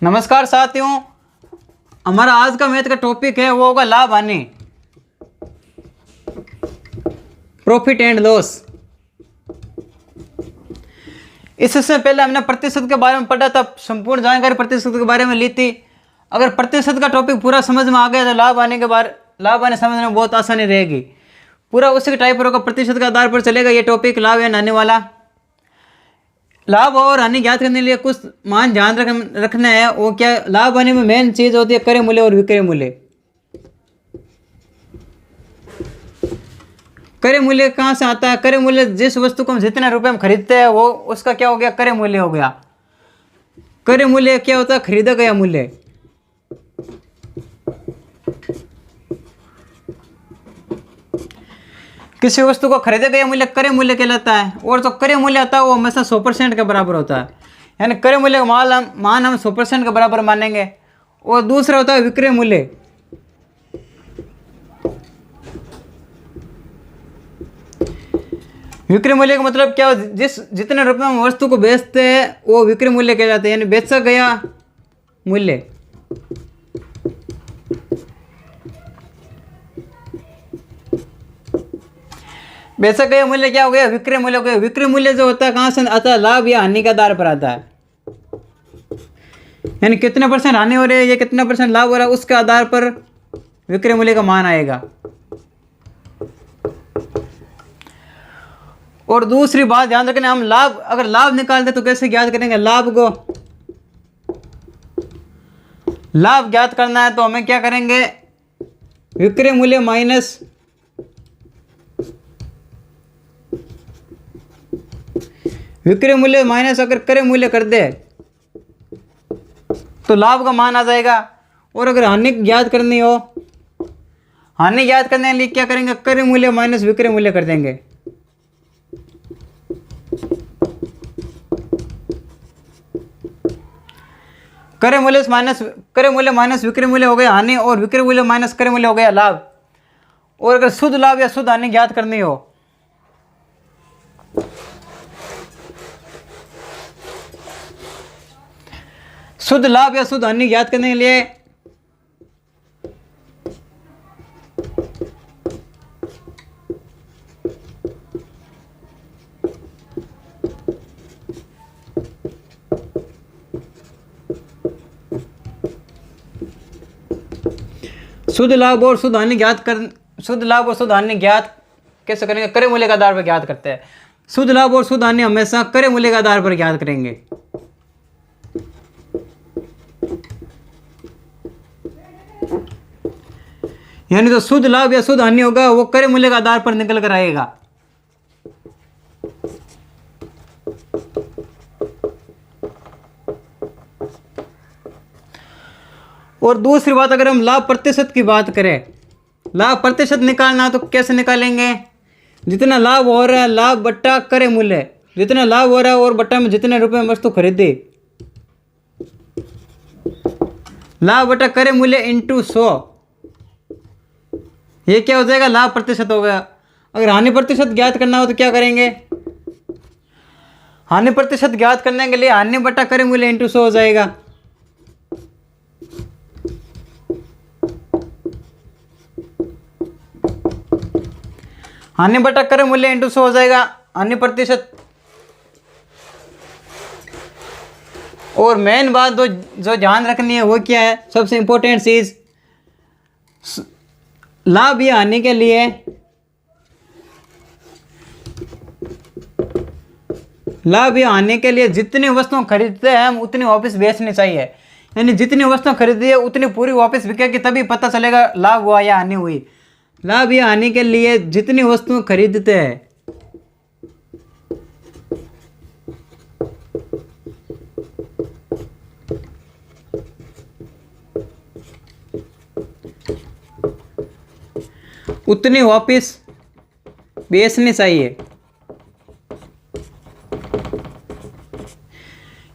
नमस्कार साथियों, हमारा आज का मैथ का टॉपिक है वो होगा लाभ हानि, प्रॉफिट एंड लॉस। इससे पहले हमने प्रतिशत के बारे में पढ़ा था, संपूर्ण जानकारी प्रतिशत के बारे में ली थी। अगर प्रतिशत का टॉपिक पूरा समझ में आ गया तो लाभ हानि समझने में बहुत आसानी रहेगी। पूरा उसी टाइप होगा, प्रतिशत के आधार पर चलेगा ये टॉपिक, लाभ एंड हानि वाला। लाभ और हानि ज्ञात करने के लिए कुछ मान ध्यान रखना है। वो क्या, लाभ हानि में मेन चीज होती है क्रय मूल्य और विक्रय मूल्य। क्रय मूल्य कहाँ से आता है? क्रय मूल्य जिस वस्तु को हम जितने रुपए में खरीदते हैं वो उसका क्या हो गया, क्रय मूल्य हो गया। क्रय मूल्य क्या होता है? खरीदा गया मूल्य। किसी वस्तु को खरीदे गया मूल्य क्रय मूल्य कहलाता है। और जो क्रय मूल्य आता है वो हमेशा 100% के बराबर होता है, यानी क्रय मूल्य का मान हम 100% के बराबर मानेंगे। और दूसरा होता है विक्रय मूल्य। विक्रय मूल्य का मतलब क्या हो, जितने रुपए में वस्तु को बेचते हैं वो विक्रय मूल्य कहलाते हैं, यानी बेचा गया मूल्य। बेचा गया मूल्य क्या हो गया, विक्रय मूल्य हो गया। विक्रय मूल्य जो होता है कहाँ से आता है? लाभ या हानि के आधार पर आता है, यानी कितने परसेंट हानि हो रही है या कितना परसेंट लाभ हो रहा है उसके आधार पर विक्रय मूल्य का मान आएगा। और दूसरी बात ध्यान रखना, हम अगर लाभ निकालते तो कैसे ज्ञात करेंगे? लाभ ज्ञात करना है तो हमें क्या करेंगे, विक्रय मूल्य माइनस अगर क्रय मूल्य कर दे तो लाभ का मान आ जाएगा। और अगर हानि ज्ञात करनी हो, हानि ज्ञात करने के लिए क्या करेंगे, क्रय मूल्य माइनस विक्रय मूल्य कर देंगे। क्रय मूल्य माइनस विक्रय मूल्य हो गया हानि, और विक्रय मूल्य माइनस क्रय मूल्य हो गया लाभ। और अगर शुद्ध लाभ या शुद्ध हानि ज्ञात करनी हो, शुद्ध लाभ या शुद्ध हानि ज्ञात करने के लिए शुद्ध लाभ और शुद्ध हानि ज्ञात कैसे करेंगे? क्रय मूल्य के आधार पर ज्ञात करते हैं। शुद्ध लाभ और शुद्ध हानि हमेशा क्रय मूल्य के आधार पर ज्ञात करेंगे। यानी तो शुद्ध लाभ या शुद्ध हानि होगा वो क्रय मूल्य के आधार पर निकल कर आएगा। और दूसरी बात, अगर हम लाभ प्रतिशत की बात करें, लाभ प्रतिशत निकालना तो कैसे निकालेंगे? जितना लाभ हो रहा है, लाभ बट्टा क्रय मूल्य, जितना लाभ हो रहा है और बट्टा में जितने रुपए में वस्तु खरीदी, लाभ बट्टा क्रय मूल्य इंटू 100, ये क्या हो जाएगा? लाभ प्रतिशत हो गया। अगर हानि प्रतिशत ज्ञात करना हो तो क्या करेंगे? हानि प्रतिशत ज्ञात करने के लिए हानि बट्टा क्रय मूल्य इंटू 100 हो जाएगा। हानि बटा क्रय मूल्य इंटू 100 हो जाएगा हानि प्रतिशत। और मेन बात जो ध्यान रखनी है वो क्या है, सबसे इंपॉर्टेंट चीज, लाभ या हानि के लिए जितनी वस्तुएं खरीदते हैं हम उतनी वापस बेचनी चाहिए। यानी जितनी वस्तुएं खरीदी है उतनी पूरी वापस बिकेगी, तभी पता चलेगा लाभ हुआ या हानि हुई। लाभ या हानि के लिए जितनी वस्तुएं खरीदते हैं उतनी वापस बेचनी चाहिए।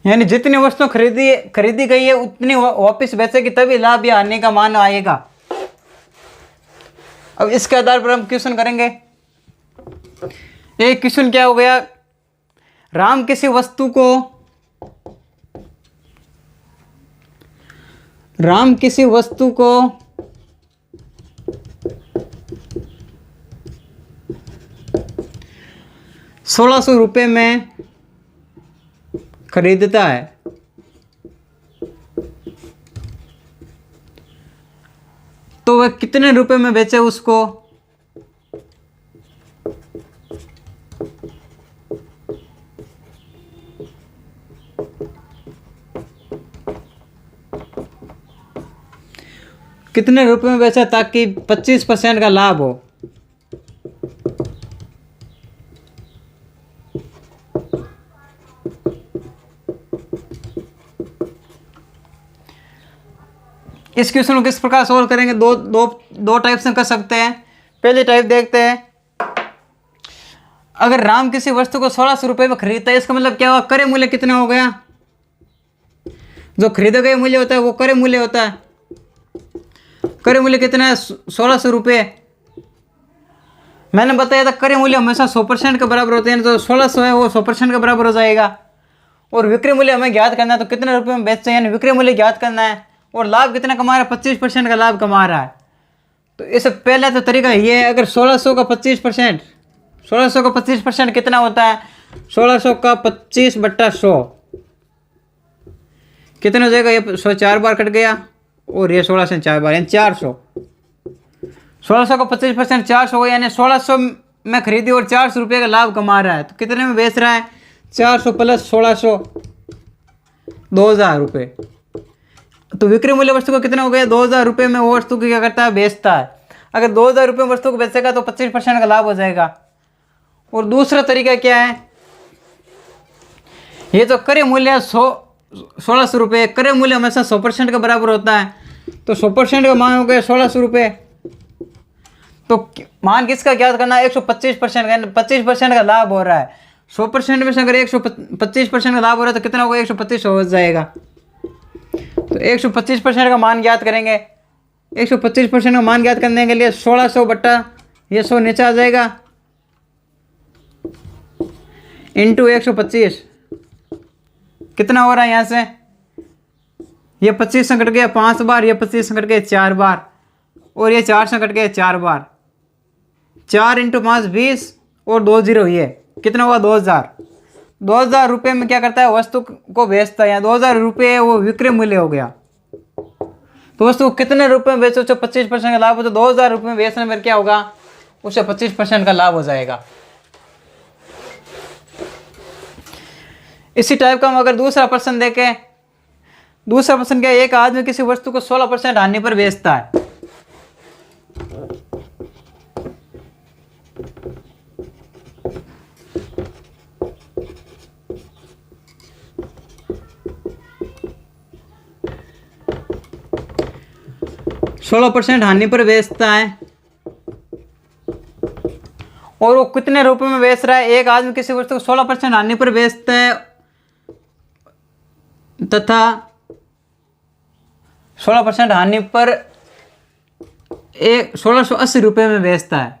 यानी जितनी वस्तु खरीदी गई है उतनी वापस बेचेगी, तभी लाभ या हानि का मान आएगा। अब इसके आधार पर हम क्वेश्चन करेंगे। एक क्वेश्चन क्या हो गया, राम किसी वस्तु को राम किसी वस्तु को 1600 रुपये में खरीदता है, तो वह कितने रुपए में बेचे उसको? कितने रुपए में बेचा ताकि 25% का लाभ हो? इस क्वेश्चन को किस प्रकार सोल्व करेंगे? दो टाइप से कर सकते हैं। पहली टाइप देखते हैं। अगर राम किसी वस्तु को 1600 रुपये में खरीदता है, इसका मतलब क्या हुआ? क्रय मूल्य कितना हो गया? जो खरीदे गए मूल्य होता है वो क्रय मूल्य होता है। क्रय मूल्य कितना है? 1600 रुपये। मैंने बताया था क्रय मूल्य हमेशा 100% के बराबर होते हैं, तो 1600 है वो 100% के बराबर हो जाएगा। और विक्रय मूल्य हमें ज्ञात करना है, तो कितने रुपये में बेचते हैं, यानी विक्रय मूल्य ज्ञात करना है। और लाभ कितना कमा रहा है? 25% का लाभ कमा रहा है। तो इससे पहला तो तरीका ये है, अगर 1600 का 25%, 1600 का 25% कितना होता है? 1600 का 25/100 कितना हो जाएगा? ये 100 4 बार कट गया और ये 16 से 4 बार, यानी 400। 1600 का 25% 400 हो, यानी 1600 में खरीदी और 400 रुपये का लाभ कमा रहा है। तो कितने में बेच रहा है? 400 प्लस 1600, 2000 रुपये। तो विक्रय मूल्य वस्तु का कितना हो गया? 2000 रुपये में वो वस्तु को क्या करता है? बेचता है। अगर 2000 रुपये में वस्तु को बेचेगा तो 25% का लाभ हो जाएगा। और दूसरा तरीका क्या है? ये जो क्रय मूल्य 1600 रुपये, क्रय मूल्य हमेशा 100% के बराबर होता है, तो 100% का मान हो गया 1600 रुपये। तो मान किसका ज्ञात करना है? 125% का, 25% का लाभ हो रहा है। 100% में से अगर 125% का लाभ हो रहा है तो कितना होगा? 125 हो जाएगा। तो 125% का मान ज्ञात करेंगे। 125% का मान ज्ञात करने के लिए 1600 बट्टा ये 100 नीचे आ जाएगा, इंटू 125। कितना हो रहा है यहाँ से? ये 25 से कट गया 5 बार, ये 25 से कट गया 4 बार, और ये 4 से कट गया 4 बार। 4 × 5 20 और 2 0, ये कितना हुआ? 2000। 2000 रुपये में क्या करता है? वस्तु को बेचता है। यहाँ 2000 रुपये वो विक्रय मूल्य हो गया। तो वस्तु को कितने रुपये में बेचो? 25% का लाभ हो, तो 2000 रुपये में बेचने में क्या होगा? उसे 25% का लाभ हो जाएगा। इसी टाइप का हम अगर दूसरा प्रश्न देखें, दूसरा प्रश्न क्या है? एक आदमी किसी वस्तु को 16% हानि पर बेचता है। सोलह % हानि पर बेचता है, और वो कितने रुपए में बेच रहा है? एक आदमी किसी वस्तु को 16% हानि पर बेचता है तथा 16% हानि पर 1680 रुपये में बेचता है।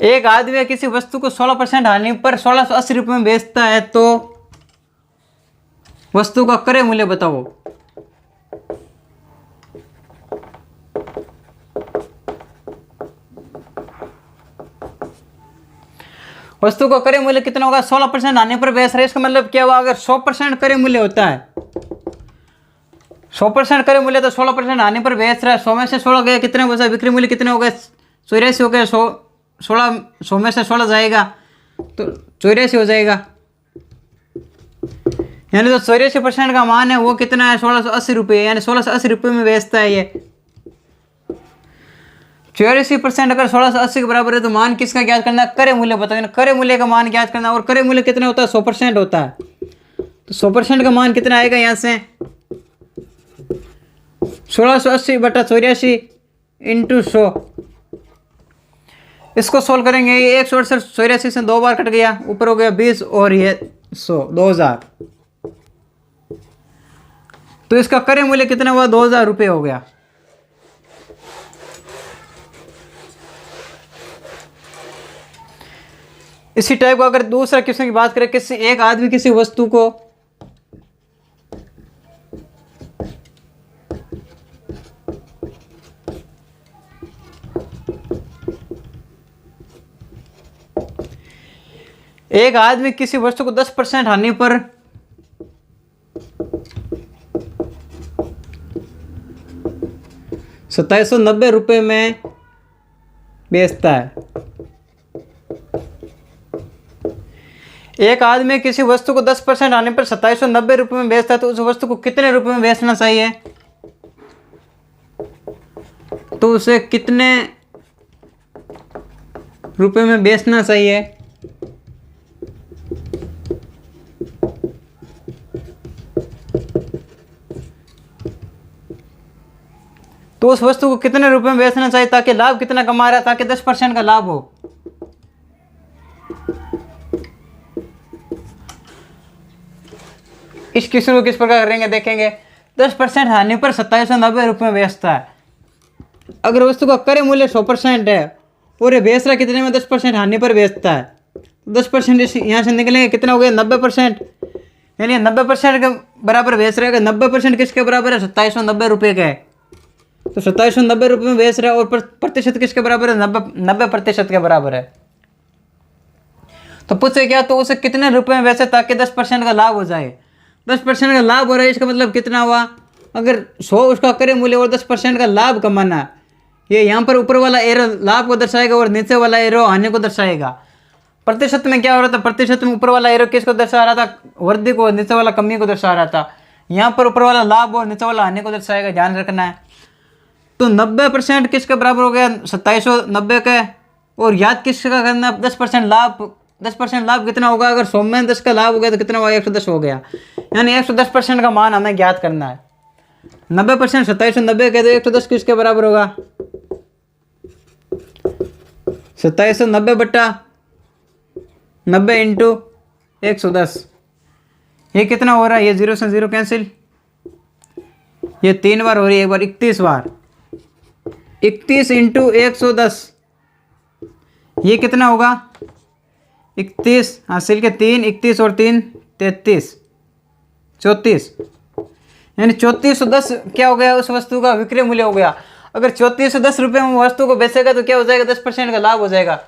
एक आदमी किसी वस्तु को 16% हानि पर 1680 रुपये में बेचता है, तो वस्तु का क्रय मूल्य बताओ। वस्तु का क्रय मूल्य कितना होगा? 16% हानि पर बेच रहा है। इसका मतलब क्या हुआ? अगर 100% क्रय मूल्य होता है, 100% क्रय मूल्य, तो 16% हानि पर बेच रहा है। 100 में से 16 गया, कितने बचा? विक्रय मूल्य कितने हो गए? 84 हो गए। 100 में से 16 जाएगा तो 84 हो जाएगा। यानी तो 84% का मान है वो कितना है? 1680 रुपये, यानी 1680 रुपये में बेचता है ये। 84% अगर 1680 के बराबर है तो मान किसका ज्ञात करना है? क्रय मूल्य बताओ। क्रय मूल्य का मान ज्ञात करना है, और क्रय मूल्य कितना होता है? 100% होता है। तो 100% का मान कितना आएगा? यहाँ से 1680 बटा 84 इंटू 100। इसको सोल्व करेंगे। ये 168 84 से 2 बार कट गया, ऊपर हो गया 20 और ये 100, 2000। तो इसका क्रय मूल्य कितना हुआ? 2000 रुपये हो गया। इसी टाइप का अगर दूसरा क्वेश्चन की बात करें, किसी एक आदमी किसी वस्तु को एक आदमी किसी वस्तु को 10% हानि पर ₹2790 में बेचता है। एक आदमी किसी वस्तु को 10% आने पर ₹2790 में बेचता है, तो उस वस्तु को कितने रुपए में बेचना चाहिए? तो उसे कितने रुपए में बेचना चाहिए? तो उस वस्तु को कितने रुपए में बेचना चाहिए ताकि लाभ कितना कमा रहा है, ताकि 10% का लाभ हो। इस क्वेश्चन को किस प्रकार करेंगे देखेंगे। 10% हानि पर ₹2790 में बेचता है। अगर वस्तु का क्रय मूल्य 100% है और ये बेच रहा कितने में? 10% हानि पर बेचता है। 10% यहाँ से निकलेंगे, कितना हो गया? 90%। यानी 90% के बराबर बेच रहा है। 90% किसके बराबर है? ₹2790 का है। तो ₹2790 में बेच रहा है और प्रतिशत किसके बराबर है? 90% के बराबर है। तो पूछे क्या, तो उसे कितने रुपए में बेचे ताकि 10% का लाभ हो जाए। 10% का लाभ हो रहा है, इसका मतलब कितना हुआ? अगर 100 उसका क्रय मूल्य और 10% का लाभ कमाना, ये यहाँ पर ऊपर वाला एरो लाभ को दर्शाएगा और नीचे वाला एरो हानि को दर्शाएगा। प्रतिशत में क्या हो रहा था? प्रतिशत में ऊपर वाला एरो किसको दर्शा रहा था? वृद्धि को, नीचे वाला कमी को दर्शा रहा था। यहाँ पर ऊपर वाला लाभ और नीचे वाला हानि को दर्शाएगा, ध्यान रखना है। तो 90% किसके बराबर हो गया? 2790 का। और याद किसका करना? 10% लाभ। 10% लाभ कितना होगा? अगर 100 में 10 का लाभ हो गया तो कितना हुआ? 110 हो गया। यानी 110% का मान हमें ज्ञात करना है। 90% 2790 के, तो 110 किसके बराबर होगा? 2790 बट्टा 90 इंटू 110। ये कितना हो रहा है? ये 0 से 0 कैंसिल, ये 3 बार हो रही है, एक बार 31 बार। 31 इंटू 110, ये कितना होगा? 31 हासिल के 3, 31 और 3 33, 34। यानी 3410 क्या हो गया? उस वस्तु का विक्रय मूल्य हो गया। अगर 3410 में वस्तु को बेचेगा तो क्या हो जाएगा? 10% का लाभ हो जाएगा।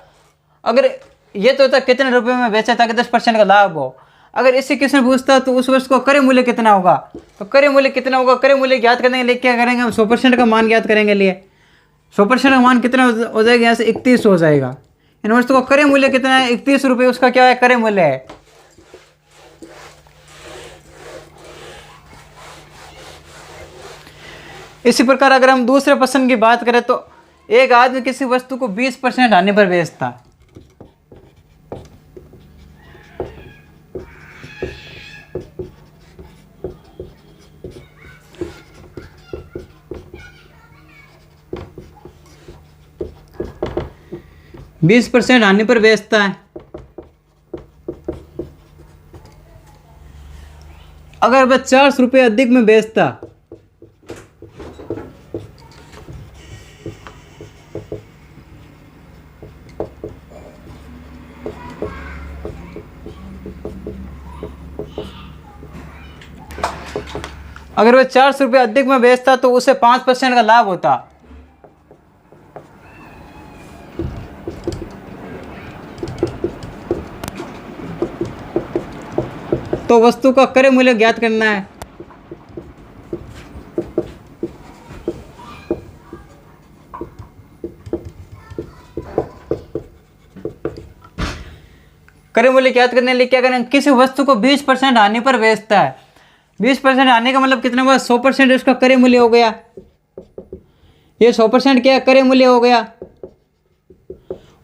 अगर ये तो होता कितने रुपए में बेचा ताकि 10% का लाभ हो। अगर इसी क्वेश्चन पूछता तो उस वस्तु का क्रय मूल्य कितना होगा? तो क्रय मूल्य कितना होगा? क्रय मूल्य ज्ञात करने के लिए क्या करेंगे हम? 100% का मान ज्ञात करेंगे। लिए 100% का मान कितना हो जाएगा? यहाँ से 31 हो जाएगा। इन वस्तु का क्रय मूल्य कितना है? 31 रुपये उसका क्या है? क्रय मूल्य है। इसी प्रकार अगर हम दूसरे प्रश्न की बात करें तो एक आदमी किसी वस्तु को 20% हानि पर बेचता है। बीस % हानि पर बेचता है। अगर वह 400 रुपये अधिक में बेचता, अगर वह 400 रुपये अधिक में बेचता तो उसे 5% का लाभ होता। तो वस्तु का क्रय मूल्य ज्ञात करना है। क्रय मूल्य ज्ञात करने के लिए क्या करेंगे? किसी वस्तु को 20% हानि पर बेचता है। 20% हानि का मतलब कितना हुआ? 100% उसका क्रय मूल्य हो गया। ये 100% क्या क्रय मूल्य हो गया।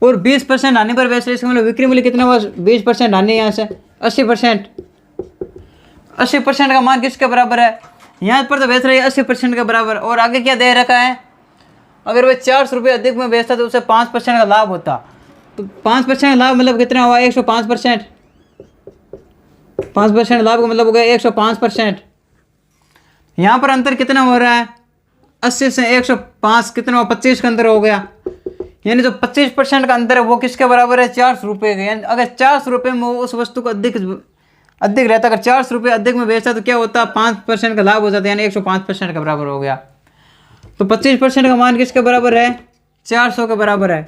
और 20% हानि पर बेच रहे, इसका मतलब विक्रय मूल्य कितना हुआ? 20% हानि, यहाँ से 80%। 80% का मान किसके बराबर है? यहाँ पर तो बेच रही है 80% के बराबर। और आगे क्या दे रखा है? अगर वह 400 रुपये अधिक में बेचता तो उसे 5% का लाभ होता। तो 5% का लाभ मतलब कितना हुआ? 105%। 5% लाभ का मतलब हो गया 105%। यहाँ पर अंतर कितना हो रहा है? 80 से 105 कितना हुआ? 25 का अंतर हो गया। यानी जो 25% का अंतर है वो किसके बराबर है, 400 रुपये के। यानी अगर 400 रुपये में वो उस वस्तु को अधिक रहता, अगर 400 रुपये अधिक में बेचता तो क्या होता, 5% का लाभ हो जाता है, यानी 105% के बराबर हो गया। तो 25% का मान किसके बराबर है, 400 के बराबर है।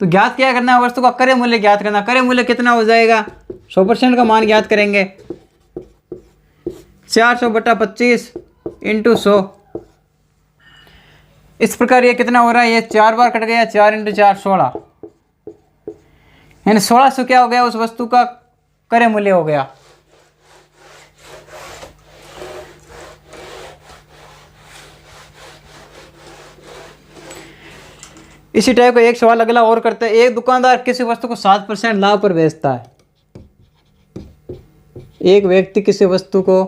तो ज्ञात क्या करना है, वस्तु का क्रय मूल्य ज्ञात करना। क्रय मूल्य कितना हो जाएगा, 100% का मान ज्ञात करेंगे, 400/25 × 100। इस प्रकार ये कितना हो रहा है, ये 4 बार कट गया, 4 × 4 16, यानी 1600 क्या हो गया, उस वस्तु का क्रय मूल्य हो गया। इसी टाइप का एक सवाल अगला और करते हैं। एक दुकानदार किसी वस्तु को 7% लाभ पर बेचता है। एक व्यक्ति किसी वस्तु को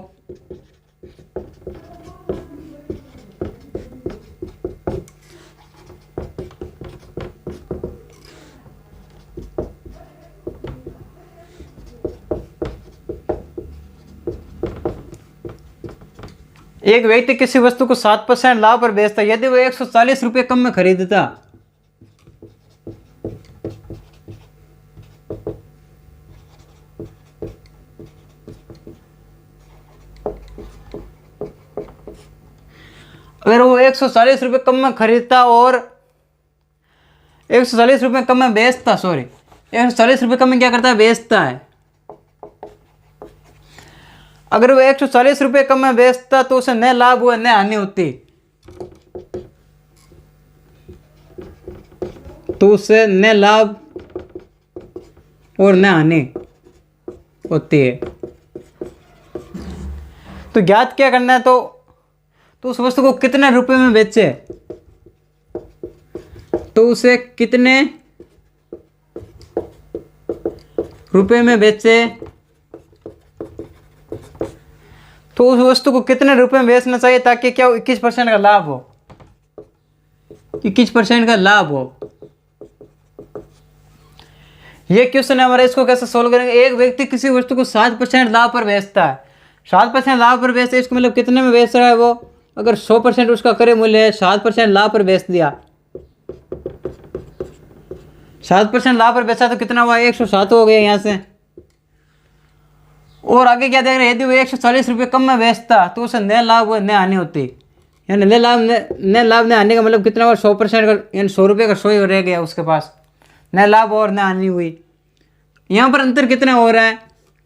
एक व्यक्ति किसी वस्तु को 7% लाभ पर बेचता है। यदि वो 140 रुपये कम में खरीदता अगर वो 140 रुपये कम में खरीदता और 140 रुपये कम में बेचता, 140 रुपये कम में क्या करता है, बेचता है। अगर वो 140 रुपये कम में बेचता तो उसे न लाभ हुआ न हानि होती, तो उसे न लाभ और न हानि होती है। तो ज्ञात क्या करना है, तो उस वस्तु को कितने रुपए में बेचे, तो उसे कितने रुपए में बेचे, तो उस वस्तु को कितने रुपए में बेचना चाहिए ताकि क्या 21% का लाभ हो, 21% का लाभ हो। ये क्वेश्चन है हमारा, इसको कैसे सोल्व करेंगे। एक व्यक्ति किसी वस्तु को 7% लाभ पर बेचता है, 7% लाभ पर बेचता है, इसको मतलब कितने में बेच रहा है वो, अगर 100% उसका क्रय मूल्य है, 7% लाभ पर बेच दिया, 7% लाभ पर बेचा तो कितना हुआ, 107 हो गया यहाँ से। और आगे क्या देख रहे हैं, यदि वो 140 रुपये कम में बेचता तो उसे न लाभ न हानि होती, यानी न लाभ न हानि का मतलब कितना हुआ, 100% का, यानी 100 रुपये का 100 ही रह गया उसके पास, न लाभ और न हानि हुई। यहाँ पर अंतर कितना हो रहा है,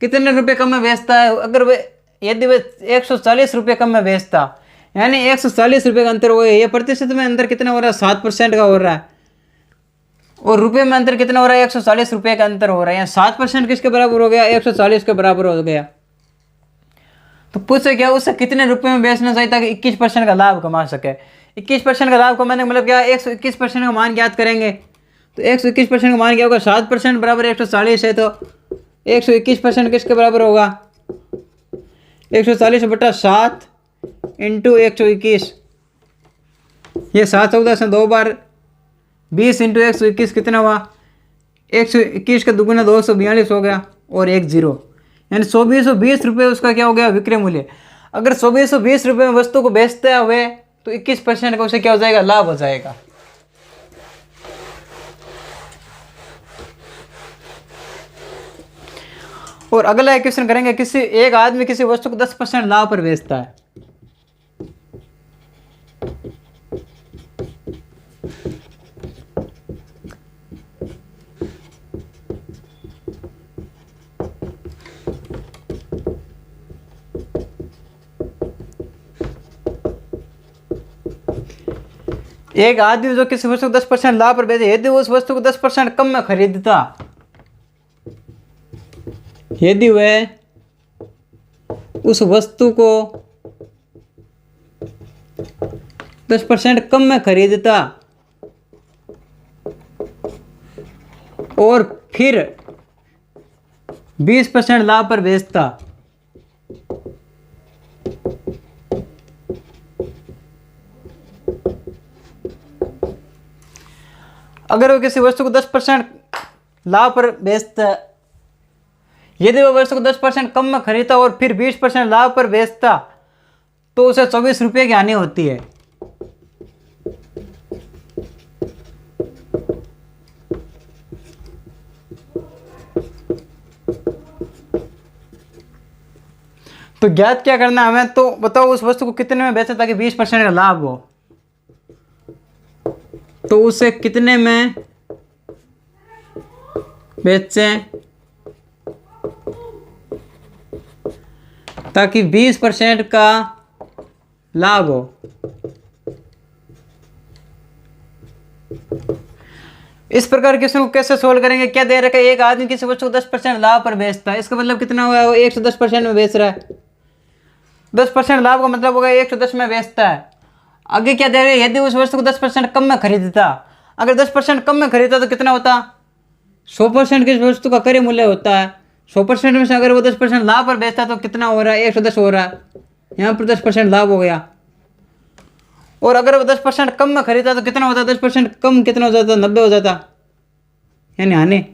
कितने रुपये कम में बेचता है। अगर वे यदि वे 140 रुपये कम में बेचता, यानी 140 रुपये का अंतर हो गया। ये प्रतिशत में अंतर कितना हो रहा है, 7% का हो रहा है, और रुपये में अंतर कितना हो रहा है, 140 रुपये का अंतर हो रहा है। यहाँ 7% किसके बराबर हो गया, 140 के बराबर हो गया। तो पूछे क्या, उससे कितने रुपये में बेचना चाहिए ताकि 21% का लाभ कमा सके। 21% का लाभ कमाने का मतलब क्या, 121% का मान ज्ञात करेंगे। तो 121% का मान क्या होगा, 7% बराबर 140 है, तो 121% किसके बराबर होगा, 140/7 × 121। ये 7 14 से 2 बार 20 × 121 कितना हुआ, 121 का दुगुना 242 हो गया, और 1 0, यानी 2420 रुपये उसका क्या हो गया, विक्रय मूल्य। अगर 2420 रुपये में वस्तु को बेचते हुए तो 21% का उसे क्या हो जाएगा, लाभ हो जाएगा। और अगला क्वेश्चन करेंगे, एक आदमी किसी वस्तु को 10% लाभ पर बेचता है। एक आदमी जो किसी वस्तु को 10% लाभ पर बेचे, यदि उस वस्तु को 10% कम में खरीदता, यदि वह उस वस्तु को 10% कम में खरीदता और फिर 20% लाभ पर बेचता, अगर वो किसी वस्तु को 10% लाभ पर बेचता, यदि वो वस्तु को 10% कम में खरीदता और फिर 20% लाभ पर बेचता तो उसे 24 रुपये की हानि होती है। तो ज्ञात क्या करना है हमें, तो बताओ उस वस्तु को कितने में बेचा ताकि 20% का लाभ हो। तो उसे कितने में बेचें ताकि 20% का लाभ हो। इस प्रकार क्वेश्चन को कैसे सोल्व करेंगे। क्या दे रखा है, एक आदमी किसी वस्तु को 10% लाभ पर बेचता है, इसका मतलब कितना हुआ, वो 110% में बेच रहा है। 10% लाभ का मतलब होगा 110 में बेचता है। आगे क्या दे रहे हैं, यदि उस वस्तु को 10% कम में खरीदता, अगर 10% कम में खरीदता तो कितना होता, 100% की वस्तु का क्रय मूल्य होता है। 100% में से अगर वो 10% लाभ पर बेचता तो कितना हो रहा है, 110 हो रहा है। यहाँ पर 10% लाभ हो गया। और अगर वो 10% कम में खरीदता तो कितना होता, 10% कम कितना हो जाता, 90 हो जाता, यानी हानि।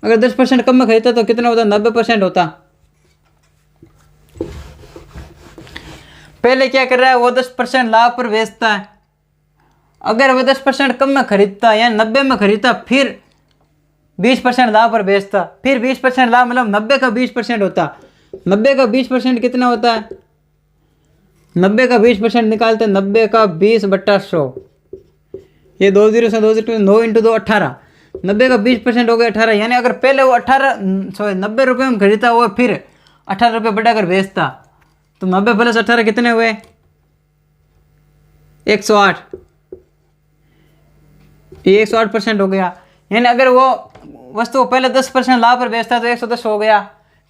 अगर 10% कम में खरीदता तो कितना होता, 90% होता। पहले क्या कर रहा है, वो 10% लाभ पर बेचता है। अगर वो 10% कम में खरीदता या 90 में खरीदता, फिर 20% लाभ पर बेचता, फिर 20% लाभ मतलब 90 का 20% होता। 90 का 20% कितना होता है, 90 का 20% निकालते हैं, 90 का 20/100, ये 2 0 से 2 0 9 × 2 18। 90 का 20% हो गया 18। यानी अगर पहले वो 90 रुपये में खरीदता और फिर 18 रुपये बढ़ाकर बेचता तो 90 + 18 कितने हुए, 108। ये 108% हो गया। यानी अगर वो वस्तु पहले 10% लाभ पर बेचता तो 110 हो गया।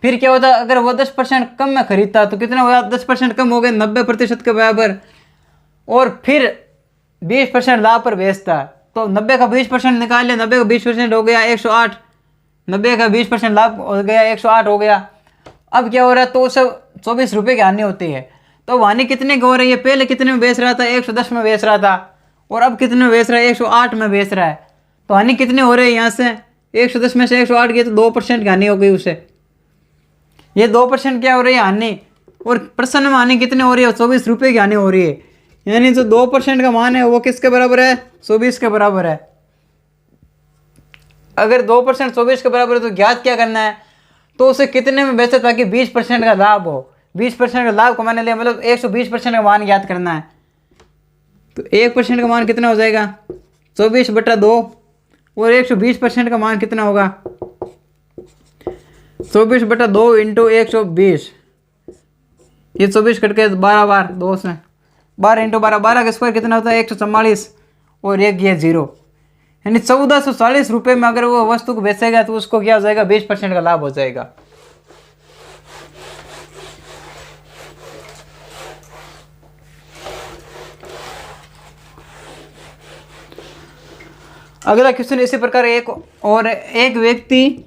फिर क्या होता, अगर वो 10% कम में खरीदता तो कितना हुआ, 10% कम हो गए, 90% के बराबर। और फिर 20% लाभ पर बेचता तो 90 का 20% निकाल लिया, 90 का 20% हो गया 108। 90 का 20% लाभ हो गया 108 हो गया। अब क्या हो रहा है, तो उसे 24 रुपये की हानि होती है। तो हानि कितने की हो रही है, पहले कितने में बेच रहा था, 110 में बेच रहा था, और अब कितने में बेच रहा है, 108 में बेच रहा है। तो हानि कितनी हो रही है, यहाँ से 110 में से 108 गई तो 2% की हानि हो गई उसे। ये 2% क्या हो रही है, हानि। और % में हानि कितनी हो रही है, 24 रुपये की हानि हो रही है। यानी जो 2% का मान है वो किसके बराबर है, 24 के बराबर है। अगर 2% 24 के बराबर है तो ज्ञात क्या करना है, तो उसे कितने में बेचे ताकि 20% का लाभ हो। 20% का लाभ कमाने लिए मतलब 120% का मान ज्ञात करना है। तो 1% का मान कितना हो जाएगा, 24/2, और 120% का मान कितना होगा, 24/2 × 120। ये 24 कट के 12 बार 2 से 12 × 12, 12 का स्क्वायर कितना होता है, 144, और एक ये 0। यानी 1440 रुपये में अगर वो वस्तु को बेचेगा तो उसको क्या हो जाएगा, 20% का लाभ हो जाएगा। अगला क्वेश्चन इसी प्रकार एक व्यक्ति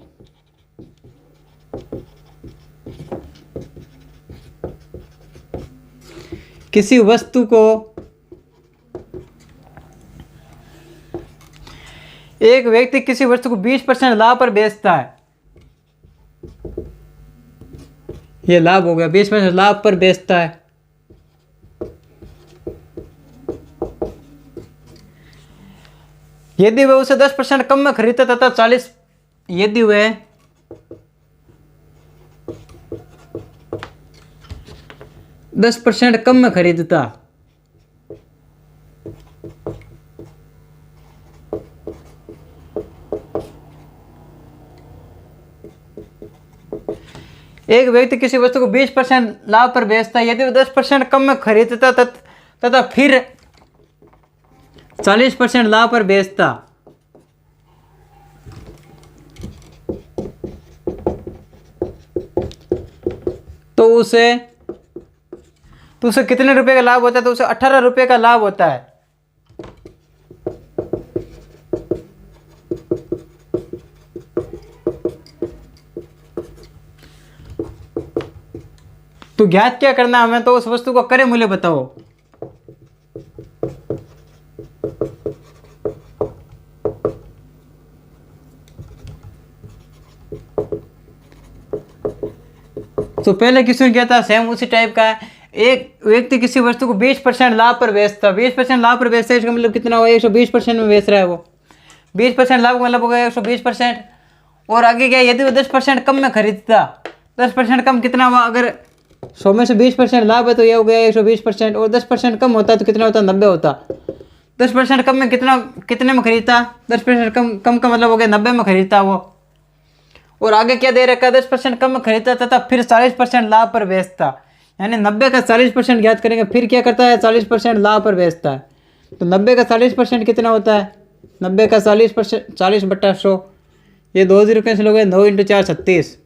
किसी वस्तु को एक व्यक्ति किसी वस्तु को 20% लाभ पर बेचता है। ये लाभ हो गया, 20% लाभ पर बेचता है। यदि वह उसे 10% कम में खरीदता तथा 40, यदि वह 10% कम में खरीदता एक व्यक्ति किसी वस्तु को 20% लाभ पर बेचता है, यदि वो 10% कम में खरीदता तथा फिर 40% लाभ पर बेचता तो उसे कितने रुपए का लाभ होता है, तो उसे 18 रुपये का लाभ होता है। तो ज्ञात क्या करना है हमें, तो उस वस्तु का क्रय मूल्य बताओ। तो पहले क्वेश्चन क्या था, सेम उसी टाइप का है। एक व्यक्ति किसी वस्तु को 20% लाभ पर बेचता, 20% लाभ पर बेचता है, इसका मतलब कितना हुआ, 120% में बेच रहा है वो। 20% लाभ का मतलब होगा 120%। और आगे क्या, यदि वो 10% कम में खरीदता, 10% कम कितना हुआ, अगर 100 में से 20% लाभ है तो ये हो गया 120%। और 10% कम होता तो कितना होता? 90 होता। 10% कम में कितने में खरीदता? 10% कम का मतलब हो गया 90 में खरीदता वो। और आगे क्या दे रखा है? 10% कम में खरीदता तथा फिर 40% लाभ पर बेचता। यानी 90 का 40% ज्ञात करेंगे, फिर क्या करता है? 40% लाभ पर बेचता है। तो 90 का 40% कितना होता है? 90 का 40%, 40/100, ये 2 0 कैंसिल हो गए। 9 × 4 36,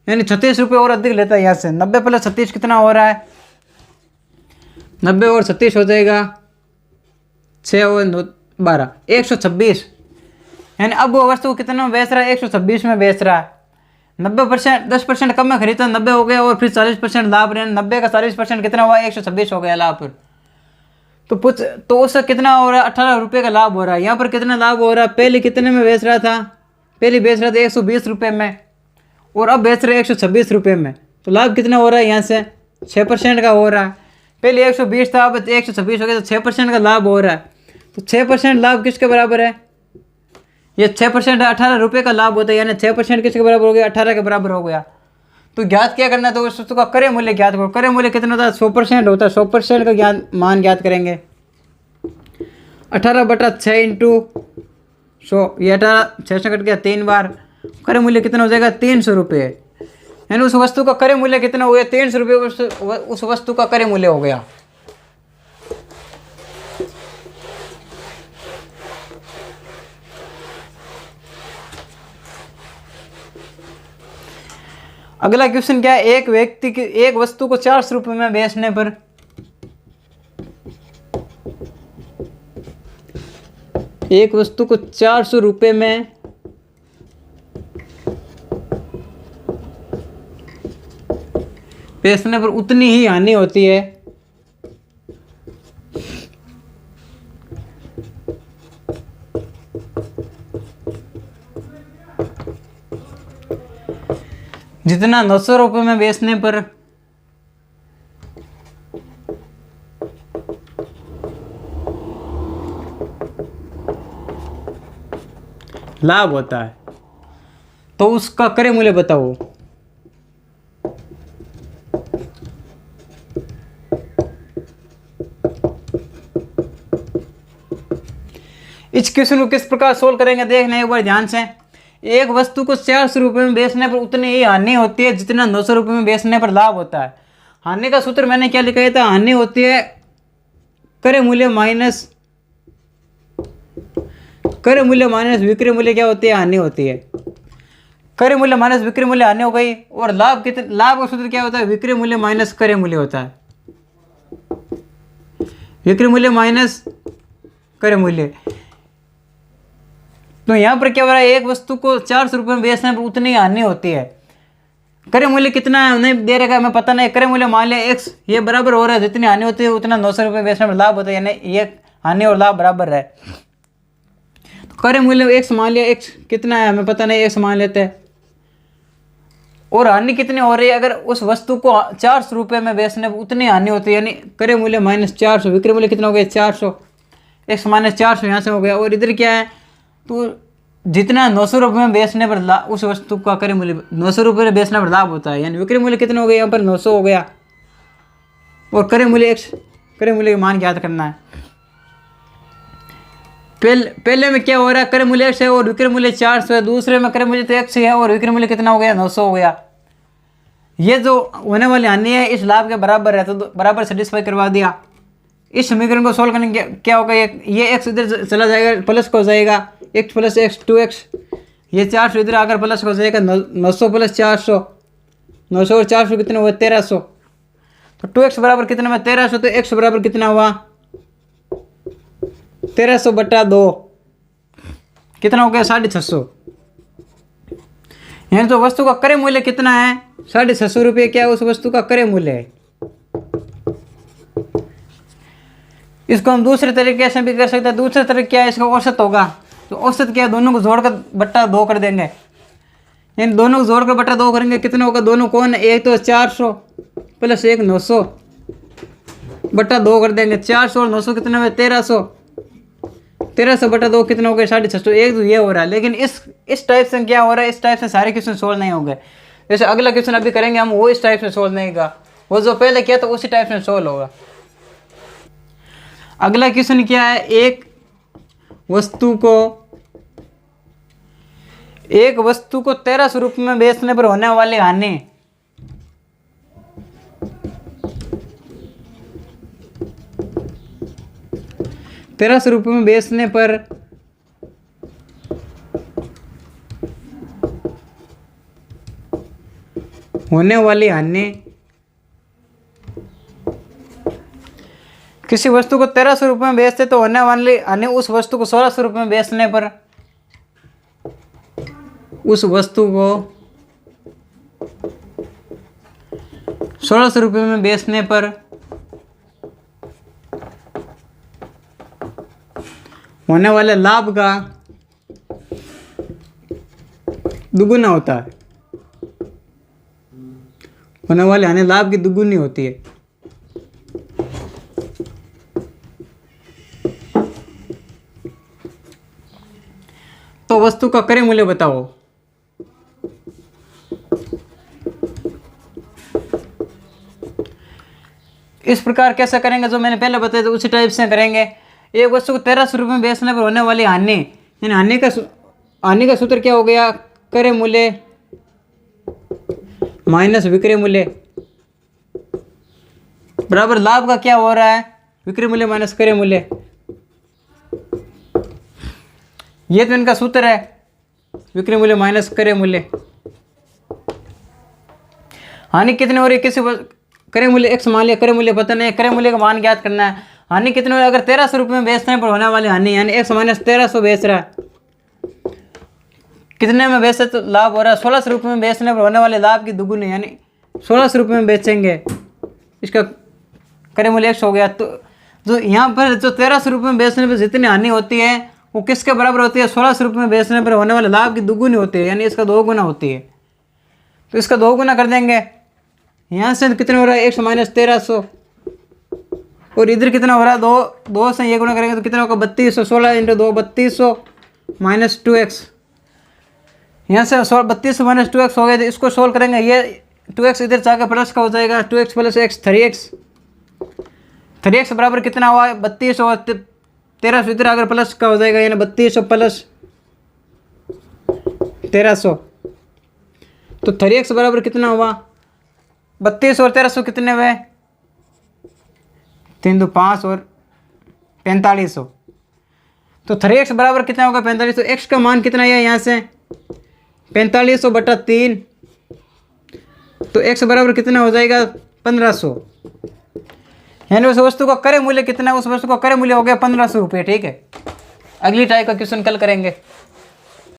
यानी 36 रुपये और अधिक लेता है यहाँ से। 90 + 36 कितना हो रहा है? 90 और 36 हो जाएगा 6 और 9 12, 126। यानी अब वो वस्तु कितना में बेच रहा है? 126 में बेच रहा है। 90%, 10% कम में खरीदता 90 हो गया, और फिर 40% लाभ रहे। 90 का 40% कितना हुआ? 126 हो गया लाभ पर। तो उससे कितना हो रहा है? 18 रुपये का लाभ हो रहा है। यहाँ पर कितना लाभ हो रहा है? पहले कितने में बेच रहा था? पहले बेच रहा था 120 रुपये में, और अब बेच रहे 126 रुपये में। तो लाभ कितना हो रहा है? यहाँ से 6% का हो रहा है। पहले 120 था, अब 126 हो गया, तो 6% का लाभ हो रहा है। तो 6% लाभ किसके बराबर है? ये 6% 18 रुपये का लाभ होता है, यानी 6% किसके बराबर हो गया? 18 के बराबर हो गया। तो ज्ञात क्या करना है? तो उस वस्तु का क्रय मूल्य ज्ञात करो। क्रय मूल्य कितना होता है? 100% होता है। 100% का मान ज्ञात करेंगे। 18/6 × 100, ये 18 6 से कट गया 3 बार। क्रय मूल्य कितना हो जाएगा? 300 रुपये। यानी उस वस्तु का क्रय मूल्य कितना हो गया? 300 रुपये उस वस्तु का क्रय मूल्य हो गया। अगला क्वेश्चन क्या है? एक वस्तु को 400 रुपये में बेचने पर एक वस्तु को 400 रुपये में बेचने पर उतनी ही हानि होती है जितना 900 रुपये में बेचने पर लाभ होता है। तो उसका क्रय मूल्य बताओ। इस क्वेश्चन को किस प्रकार सोल्व करेंगे देखना एक बार ध्यान से। एक वस्तु को 400 रुपये में बेचने पर उतनी ही हानि होती है जितना 900 रुपये में बेचने पर लाभ होता है। हानि का सूत्र मैंने क्या लिखा था? हानि होती है क्रय मूल्य माइनस विक्रय मूल्य। क्या होती है? हानि होती है। क्रय मूल्य माइनस विक्रय मूल्य हानि हो गई। और लाभ का सूत्र क्या होता है? विक्रय मूल्य माइनस क्रय मूल्य होता है। विक्रय मूल्य माइनस क्रय मूल्य। तो यहाँ पर क्या हो रहा है? एक वस्तु को 400 रुपये में बेचने पर उतनी हानि होती है। क्रय मूल्य कितना है नहीं दे रखा है, हमें पता नहीं। क्रय मूल्य मान लिया x, ये बराबर हो रहा है जितनी हानि होती है उतना 900 रुपये बेचने पर लाभ होता है, यानी ये हानि और लाभ बराबर है। तो क्रय मूल्य x मान लिया, x कितना है हमें पता नहीं, x मान लेते हैं। और हानि कितनी हो रही है? अगर उस वस्तु को 400 रुपये में बेचने पर उतनी हानि होती है, यानी क्रय मूल्य माइनस 400, विक्रय मूल्य कितना हो गया? 400, x माइनस 400 यहाँ से हो गया। और इधर क्या है? तो जितना 900 रुपये में बेचने पर उस वस्तु का क्रय मूल्य 900 रुपये में बेचने पर लाभ होता है, यानी विक्रय मूल्य कितना हो गया? यहाँ पर 900 हो गया। और क्रय मूल्य x, क्रय मूल्य का मान ज्ञात करना है। पहले में क्या हो रहा है? क्रय मूल्य x है और विक्रय मूल्य 400 है। दूसरे में क्रय मूल्य तो x है और विक्रय मूल्य कितना हो गया? 900 हो गया। ये जो होने वाली हानि है इस लाभ के बराबर है, तो बराबर सेटिस्फाई करवा दिया। इस समीकरण को सोल्व करने क्या होगा? ये x इधर चला जाएगा, प्लस को हो जाएगा, x + x 2x। ये 400 इधर आकर प्लस हो जाएगा, 900 + 400, 900 और 400 कितना हुआ? 1300। तो 2x बराबर कितना हुआ? 1300। तो x बराबर कितना हुआ? 1300/2 कितना हो गया? 650। यानी तो वस्तु का क्रय मूल्य कितना है? 650 रुपये। क्या उस वस्तु का क्रय मूल्य है। इसको हम दूसरे तरीके से भी कर सकते हैं। दूसरे तरीके क्या है? इसका औसत होगा। तो औसत क्या है? दोनों को जोड़कर /2 कर देंगे। यानी दोनों को जोड़कर /2 करेंगे, कितना होगा? दोनों कौन है? एक तो 400 + 1 900 /2 कर देंगे। 400 और 900 कितने हुए? 1300। 1300/2 कितना हो गया? 650। एक तो ये हो रहा है। लेकिन इस टाइप से क्या हो रहा है? इस टाइप से सारे क्वेश्चन सोल्व नहीं होंगे। जैसे अगला क्वेश्चन अभी करेंगे हम, वो इस टाइप से सोल्व नहीं होगा। वो जो पहले किया तो उसी टाइप से सोल्व होगा। अगला क्वेश्चन क्या है, एक वस्तु को 1300 रुपये में बेचने पर होने वाली हानि। ₹1300 में बेचने पर होने वाली हानि। किसी वस्तु को 1300 रुपये में बेचते तो होने वाली हानि उस वस्तु को 1600 रुपये में बेचने पर, उस वस्तु को 1600 रुपये में बेचने पर होने वाले लाभ का दुगुना होता है। होने वाले हानि लाभ की दुगुनी होती है। तो वस्तु का क्रय मूल्य बताओ। इस प्रकार कैसे करेंगे, जो मैंने पहले बताया तो उसी टाइप से करेंगे। एक वस्तु को 1300 रुपये में बेचने पर होने वाली हानि, यानी हानि का सूत्र क्या हो गया, क्रय मूल्य माइनस विक्रय मूल्य बराबर लाभ का क्या हो रहा है, विक्रय मूल्य माइनस क्रय मूल्य। ये तो इनका सूत्र है, विक्रय मूल्य माइनस क्रय मूल्य। हानि कितनी हो रही है, किसी क्रय मूल्य x मान लिया, क्रय मूल्य पता नहीं, क्रय मूल्य का मान ज्ञात करना है। हानि कितनी हो रही है, अगर 1300 रुपये में बेचने पर होने वाली हानि, यानी x माइनस 1300 बेच रहा है, कितने में बेचे तो लाभ हो रहा है, 1600 रुपये में बेचने पर होने वाले लाभ की दुगुनी, यानी 1600 रुपये में बेचेंगे, इसका क्रय मूल्य x हो गया। तो जो यहाँ पर जो 1300 रुपये में बेचने पर जितनी हानि होती है वो किसके बराबर होती है, 1600 रुपये में बेचने पर होने वाले लाभ की दुगुनी होती है, यानी इसका 2 गुना होती है। तो इसका 2 गुना कर देंगे। यहाँ से कितने हो रहा है, x माइनस 1300, और इधर कितना हो रहा है, 2 से ये गुना करेंगे तो कितना होगा 3200, 16 × 2 3200 माइनस 2x। यहाँ से 3200 माइनस 2x हो गया। तो इसको सोल्व करेंगे, ये 2x इधर जाकर प्लस का हो जाएगा, 2x प्लस x 3x बराबर कितना हुआ 3200, 1300 इधर अगर प्लस का हो जाएगा, यानी 3200 प्लस 1300, तो 3x बराबर कितना हुआ 3200 और 1300 कितने हुए, 3 2 5 और 4500। तो 3x बराबर कितना होगा 4500। x का मान कितना है यहाँ से 4500 बटा 3, तो x बराबर कितना हो जाएगा 1500, यानी उस वस्तु का क्रय मूल्य कितना है, उस वस्तु का क्रय मूल्य हो गया 1500 रुपये। ठीक है, अगली टाइप का क्वेश्चन कल करेंगे।